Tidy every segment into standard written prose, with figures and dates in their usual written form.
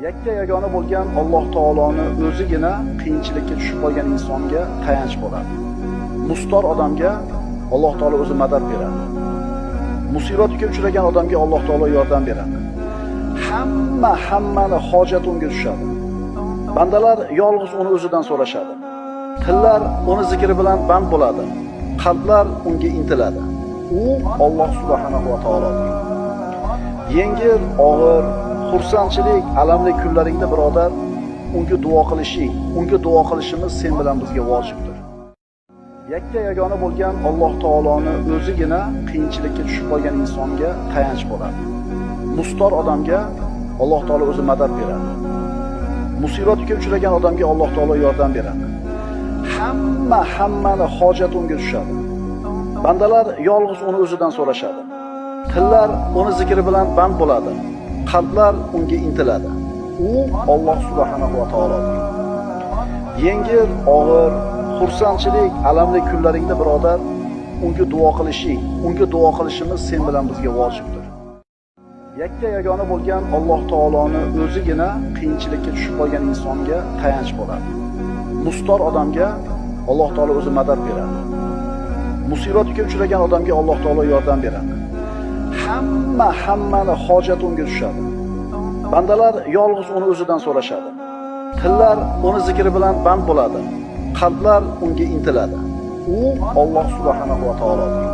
Yakka yagona bo'lgan Alloh taoloni o'zigina qiyinchilikka tushib qolgan insonga tayanch bo'ladi. Mustor odamga Alloh taolo o'zi madad beradi. Musibatga uchragan odamga Alloh taolo yordam beradi. Hammani hojati unga tushadi. Bandalar yolg'iz uni o'zidan so'rashadi. Tillar uni zikri bilan band bo'ladi. Qalblar unga intiladi. U Alloh subhanahu va taolodir. Yengil, og'ir, xursandchilik, alamli kunlaringda birodar, unga duo qilishimiz sen bilan bizga vojibdir. Yakka yagona bo'lgan Alloh taoloni o'zigina qiyinchilikka tushib qolgan insonga tayanch bo'ladi. Mustor odamga Alloh taolo o'zi madad beradi. Musibatga uchragan odamga Alloh taolo yordam beradi. Hammani hojati unga tushadi. Bandalar yolg'iz uni o'zidan so'rashadi. Tillar uni zikri bilan band bo'ladi. Qalblar unga intiladi. U Alloh subhanahu va taolodir. Yengil, og'ir, xursandchilik, alamli kunlaringda birodar, unga duo qilishimiz sen bilan bizga vojibdir. Yakka yagona bo'lgan Alloh taoloni o'zigina qiyinchilikka tushib qolgan insonga tayanch bo'ladi. Mustor odamga Alloh taolo o'zi madad beradi. Musibatga uchragan odamga Alloh taolo yordam beradi. Hammani hojati unga tushadi. Bandalar yolg'iz uni o'zidan so'rashadi. Tillar uni zikri bilan band bo'ladi. Qalblar unga intiladi. U Alloh subhanahu va taolodir.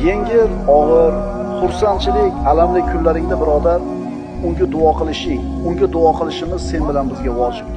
Yengil, og'ir, xursandchilik, alamli kunlaringda birodar, unga duo qilishimiz sen bilan bizga vojib.